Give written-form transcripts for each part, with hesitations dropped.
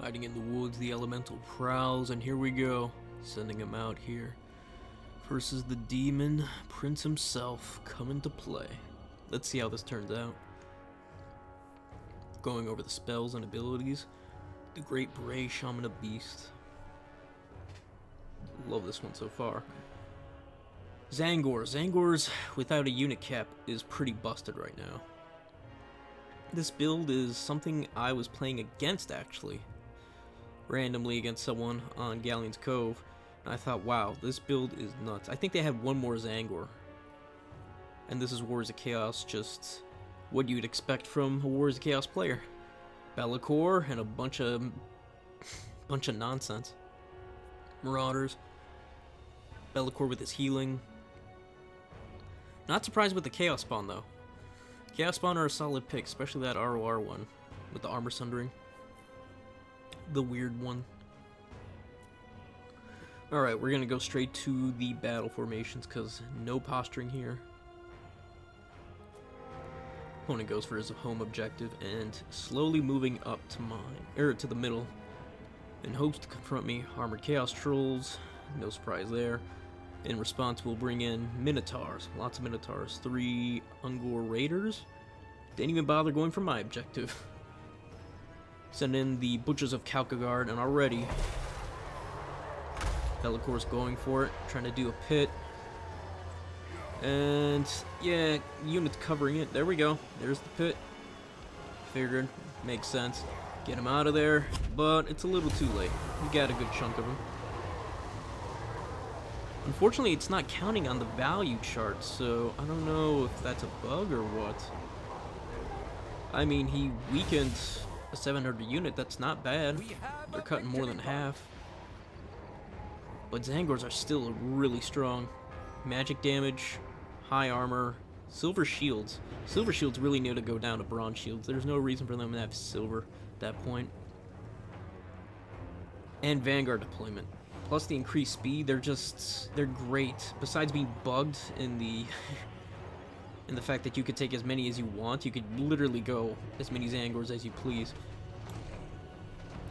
Hiding in the woods, the elemental prowls, and here we go, sending him out here. Versus the demon prince himself coming to play. Let's see how this turns out. Going over the spells and abilities. The Great Bray Shaman of Beast. Love this one so far. Zangors without a unit cap is pretty busted right now. This build is something I was playing against, actually. Randomly against someone on Galleon's Cove. And I thought, wow, this build is nuts. I think they had one more Zangor. And this is Warriors of Chaos, just what you'd expect from a Warriors of Chaos player. Be'lakor and a bunch of nonsense. Marauders. Be'lakor with his healing. Not surprised with the Chaos Spawn, though. Chaos Spawn are a solid pick, especially that ROR one with the armor sundering. The weird one. Alright, we're gonna go straight to the battle formations, because no posturing here. Opponent goes for his home objective and slowly moving up to to the middle in hopes to confront me. Armored Chaos Trolls, no surprise there. In response, we'll bring in Minotaurs, lots of Minotaurs. 3 Ungor Raiders. Didn't even bother going for my objective. Send in the Butchers of Kalkagard, and already Be'lakor's going for it, trying to do a pit. And yeah, units covering it. There we go. There's the pit. Figured. Makes sense. Get him out of there. But it's a little too late. We got a good chunk of him. Unfortunately, it's not counting on the value chart, so I don't know if that's a bug or what. I mean, he weakened a 700 unit. That's not bad. They're cutting more than half. But Zangors are still really strong. Magic damage, high armor, silver shields. Silver shields really need to go down to bronze shields. There's no reason for them to have silver at that point. And Vanguard deployment. Plus the increased speed, they're great. Besides being bugged in the in the fact that you could take as many as you want, you could literally go as many Zangors as you please.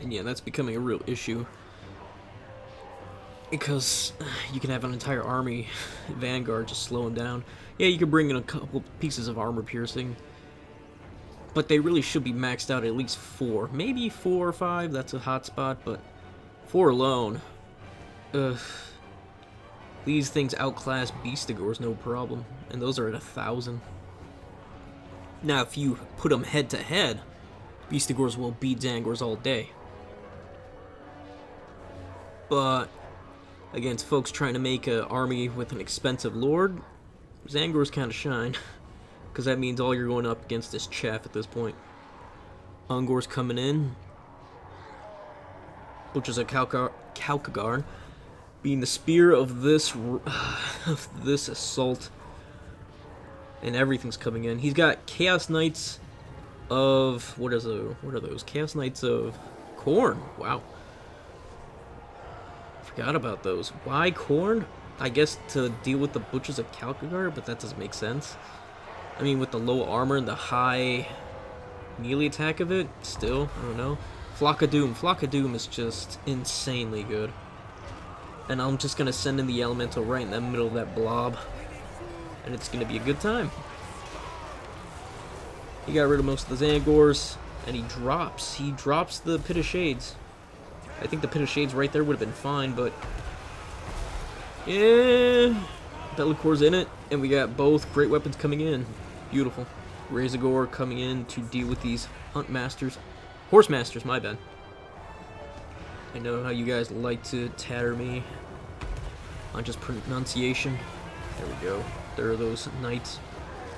And yeah, that's becoming a real issue. Because you can have an entire army Vanguard just slow them down. Yeah, you could bring in a couple pieces of armor piercing. But they really should be maxed out at least 4. Maybe 4 or 5, that's a hot spot, but 4 alone. Ugh. These things outclass Beastigors, no problem. And those are at 1,000. Now, if you put them head to head, Beastigors will beat Zangors all day. But against folks trying to make an army with an expensive lord, Zangors kind of shine. Because that means all you're going up against is chaff at this point. Ungor's coming in. Butchers of Kalkagard being the spear of this assault. And everything's coming in. He's got Chaos Knights of... What are those? Chaos Knights of Khorne. Wow. Forgot about those. Why Khorne? I guess to deal with the Butchers of Kalkagard, but that doesn't make sense. I mean, with the low armor and the high melee attack of it, still, I don't know. Flock of Doom. Flock of Doom is just insanely good. And I'm just going to send in the Elemental right in the middle of that blob. And it's going to be a good time. He got rid of most of the Zangors, and he drops the Pit of Shades. I think the Pit of Shades right there would have been fine, but yeah, Be'lakor's in it, and we got both great weapons coming in. Beautiful. Razorgore coming in to deal with these Hunt Masters. Horse Masters, my bad. I know how you guys like to tatter me on just pronunciation. There we go. There are those knights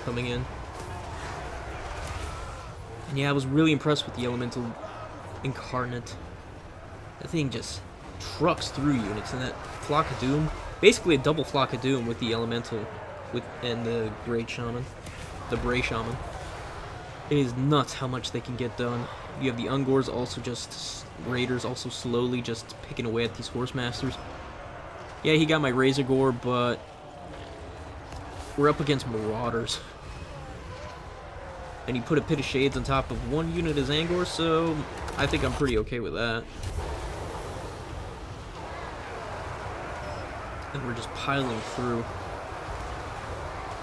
coming in. And yeah, I was really impressed with the Elemental Incarnate. That thing just trucks through units, and that Flock of Doom, basically a double Flock of Doom with the Elemental and the Great Shaman, the Bray Shaman. It is nuts how much they can get done. You have the Ungors also just, Raiders also slowly just picking away at these Horse Masters. Yeah, he got my Razorgore, but we're up against Marauders. And he put a Pit of Shades on top of one unit as Angor, so I think I'm pretty okay with that. And we're just piling through.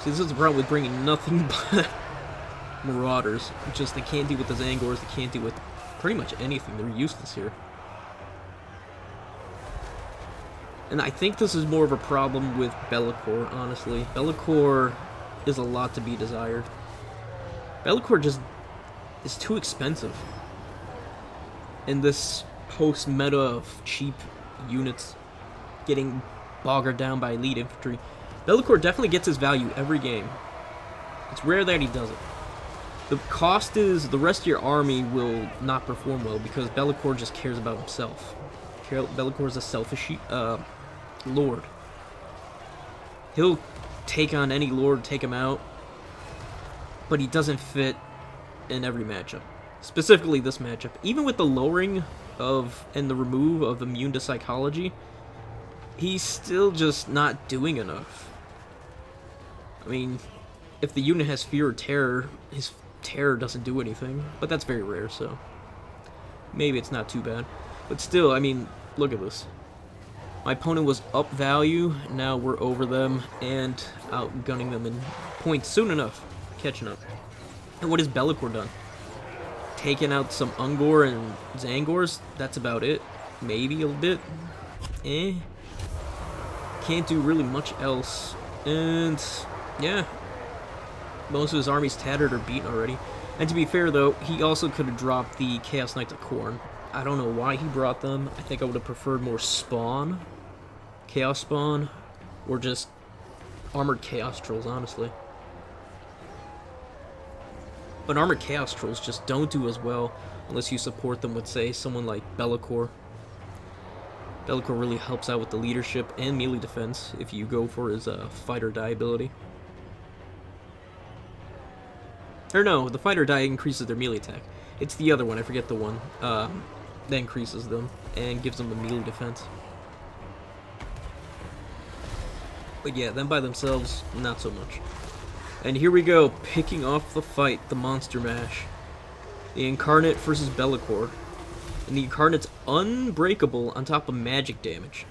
See, this is the problem with bringing nothing but Marauders. Just they can't deal with the Zangors, they can't deal with pretty much anything. They're useless here. And I think this is more of a problem with Be'lakor, honestly. Be'lakor is a lot to be desired. Be'lakor just is too expensive. In this post-meta of cheap units getting boggered down by elite infantry, Be'lakor definitely gets his value every game. It's rare that he doesn't. The cost is the rest of your army will not perform well because Be'lakor just cares about himself. Be'lakor is a selfish lord. He'll take on any lord, take him out, but he doesn't fit in every matchup. Specifically this matchup. Even with the lowering of and the remove of immune to psychology, he's still just not doing enough. I mean, if the unit has fear or terror, his terror doesn't do anything, but that's very rare, so maybe it's not too bad. But still, I mean, look at this. My opponent was up value, now we're over them and outgunning them in points soon enough, catching up. And what has Be'lakor done? Taking out some Ungor and Zangors, that's about it. Maybe a little bit. Can't do really much else. And yeah, most of his army's tattered or beaten already. And to be fair though, he also could have dropped the Chaos Knights of Khorne. I don't know why he brought them. I think I would have preferred more spawn. Chaos spawn. Or just armored Chaos Trolls, honestly. But armored Chaos Trolls just don't do as well unless you support them with, say, someone like Be'lakor. Be'lakor really helps out with the leadership and melee defense if you go for his fight or die ability. Or no, the fight or die increases their melee attack. It's the other one, I forget the one, that increases them and gives them the melee defense. But yeah, them by themselves, not so much. And here we go, picking off the fight, the Monster Mash. The Incarnate versus Be'lakor. And the Incarnate's unbreakable on top of magic damage.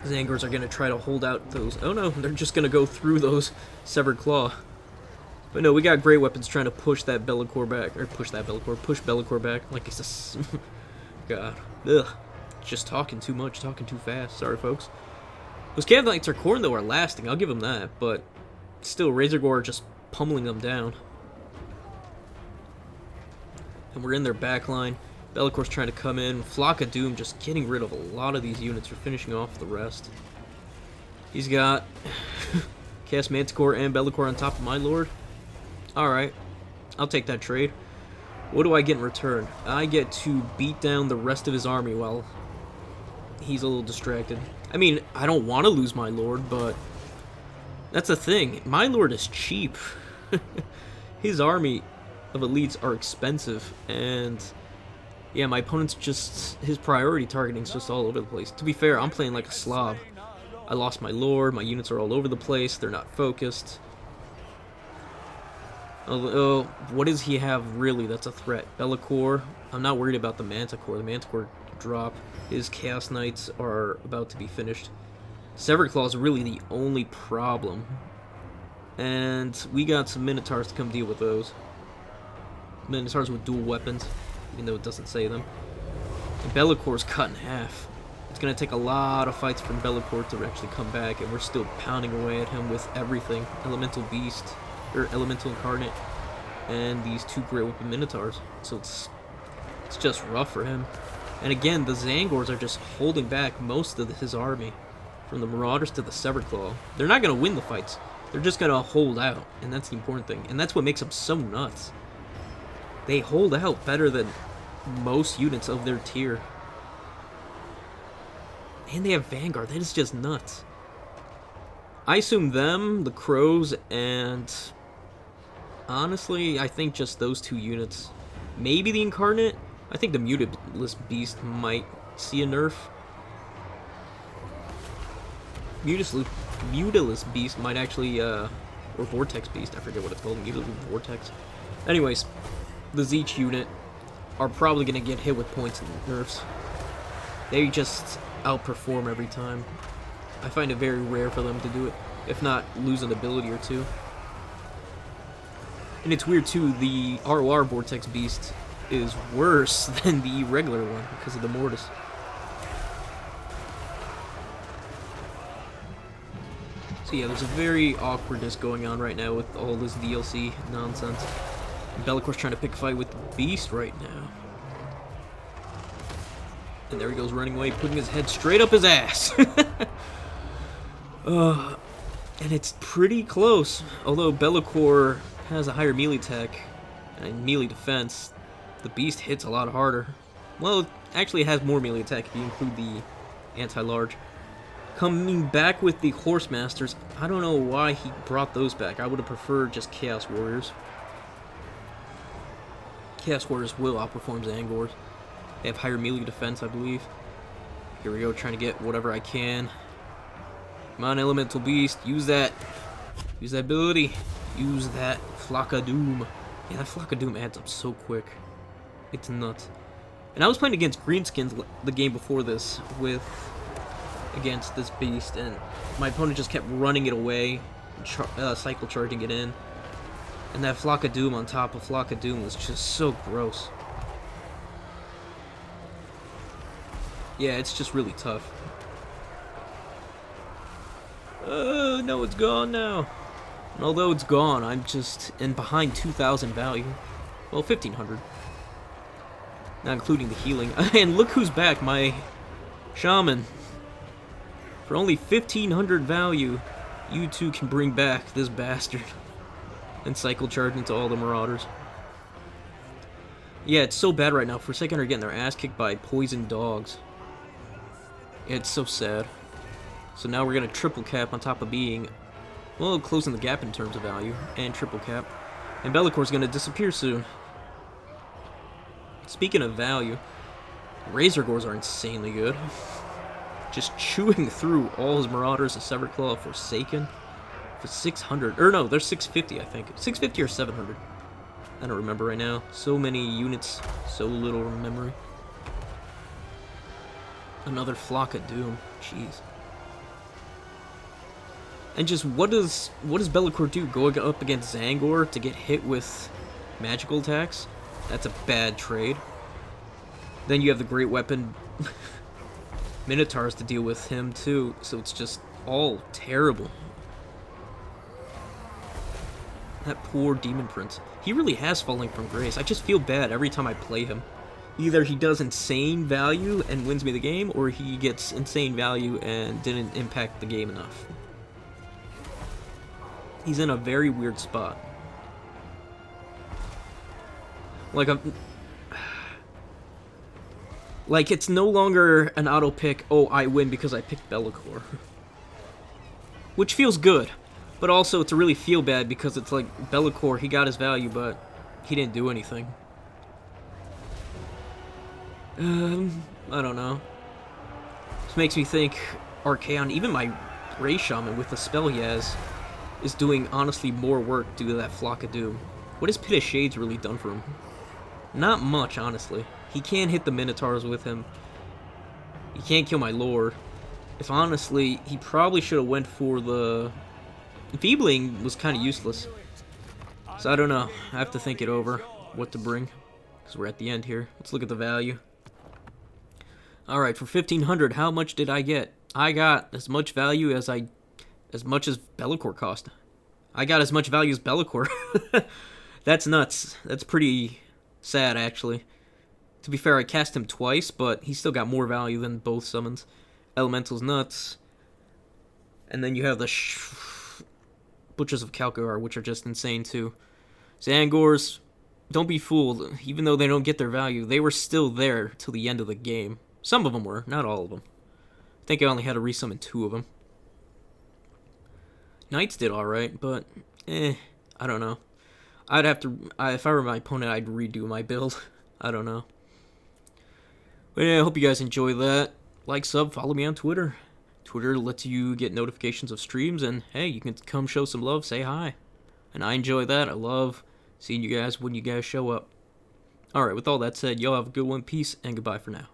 Zangors are going to try to hold out those... Oh no, they're just going to go through those Severed Claw. But no, we got Grey Weapons trying to push that Be'lakor back. Or push Be'lakor back. Like it's a... God. Ugh. Just talking too much, talking too fast. Sorry, folks. Those Chaos Knights of Khorne, though, are lasting. I'll give them that. But still, Razorgore are just pummeling them down. And we're in their backline. Be'lakor's trying to come in. Flock of Doom just getting rid of a lot of these units. Or finishing off the rest. He's got Chaos Manticore and Be'lakor on top of my Lord. Alright. I'll take that trade. What do I get in return? I get to beat down the rest of his army while he's a little distracted. I mean, I don't want to lose my Lord, but that's the thing. My Lord is cheap. His army of elites are expensive, and yeah, my opponent's just, his priority targeting is just all over the place. To be fair, I'm playing like a slob. I lost my Lord, my units are all over the place, they're not focused. Oh, what does he have really that's a threat? Be'lakor. I'm not worried about the Manticore. The Manticore drop. His Chaos Knights are about to be finished. Severed Claw is really the only problem. And we got some Minotaurs to come deal with those. Minotaurs with dual weapons, even though it doesn't say them. And Be'lakor's cut in half. It's going to take a lot of fights from Be'lakor to actually come back, and we're still pounding away at him with everything. Elemental Beast, or Elemental Incarnate, and these two Great Weapon Minotaurs. So it's just rough for him. And again, the Zangors are just holding back most of his army. From the Marauders to the Severed Claw. They're not going to win the fights. They're just going to hold out, and that's the important thing. And that's what makes them so nuts. They hold out better than most units of their tier. And they have Vanguard. That is just nuts. I assume them, the Crows, and honestly, I think just those two units. Maybe the Incarnate. I think the Mutalist Beast might see a nerf. Mutalist Beast might actually, or Vortex Beast, I forget what it's called, Mutable Vortex. Anyways, the Zeech unit are probably going to get hit with points and nerfs. They just outperform every time. I find it very rare for them to do it, if not lose an ability or two. And it's weird too, the ROR Vortex Beast is worse than the regular one because of the Mortis. So yeah, there's a very awkwardness going on right now with all this DLC nonsense. And Bellacor's trying to pick a fight with the Beast right now. And there he goes running away, putting his head straight up his ass. And it's pretty close. Although Be'lakor has a higher melee attack and melee defense, the Beast hits a lot harder. Well, actually it has more melee attack if you include the anti-large. Coming back with the Horse Masters, I don't know why he brought those back. I would have preferred just Chaos Warriors. Chaos Warriors will outperform Zangors. They have higher melee defense, I believe. Here we go, trying to get whatever I can. Come on, Elemental Beast, use that. Use that ability. Use that Flock of Doom. Yeah, that Flock of Doom adds up so quick. It's nuts. And I was playing against Greenskins the game before this against this Beast, and my opponent just kept running it away, cycle charging it in. And that Flock of Doom on top of Flock of Doom was just so gross. Yeah, it's just really tough. No, it's gone now. And although it's gone, I'm just behind 2,000 value. Well, 1,500. Not including the healing. And look who's back, my Shaman. For only 1,500 value, you two can bring back this bastard. And cycle charge into all the Marauders. Yeah, it's so bad right now. Forsaken are getting their ass kicked by poison dogs. It's so sad. So now we're going to triple cap on top of being, well, closing the gap in terms of value, and triple cap. And Bellacor's going to disappear soon. Speaking of value, Razor Gores are insanely good. Just chewing through all his Marauders, a Severed Claw, Forsaken, for 600. Or no, they're 650, I think. 650 or 700. I don't remember right now. So many units, so little memory. Another Flock of Doom. Jeez. And just what does Be'lakor do? Going up against Zangor to get hit with magical attacks? That's a bad trade. Then you have the Great Weapon Minotaurs to deal with him too, so it's just all terrible. That poor Demon Prince. He really has fallen from grace. I just feel bad every time I play him. Either he does insane value and wins me the game, or he gets insane value and didn't impact the game enough. He's in a very weird spot. Like it's no longer an auto pick, oh, I win because I picked Be'lakor. Which feels good, but also to really feel bad because it's like Be'lakor, he got his value, but he didn't do anything. I don't know. This makes me think Archaon, even my Ray Shaman with the spell he has, is doing honestly more work due to that Flock of Doom. What has Pit of Shades really done for him? Not much, honestly. He can't hit the Minotaurs with him. He can't kill my Lord. If honestly, he probably should have went for the... Enfeebling was kind of useless. So I don't know. I have to think it over, what to bring. Because we're at the end here. Let's look at the value. Alright, for 1,500, how much did I get? I got as much value as much as Be'lakor cost. I got as much value as Be'lakor. That's nuts. That's pretty sad, actually. To be fair, I cast him twice, but he still got more value than both summons. Elemental's nuts. And then you have the Butchers of Kalkar, which are just insane, too. Zangors, don't be fooled. Even though they don't get their value, they were still there till the end of the game. Some of them were, not all of them. I think I only had to resummon 2 of them. Knights did alright, but, I don't know. I'd have to, if I were my opponent, I'd redo my build. I don't know. But yeah, I hope you guys enjoy that. Like, sub, follow me on Twitter. Twitter lets you get notifications of streams, and hey, you can come show some love, say hi. And I enjoy that. I love seeing you guys when you guys show up. Alright, with all that said, y'all have a good one. Peace and goodbye for now.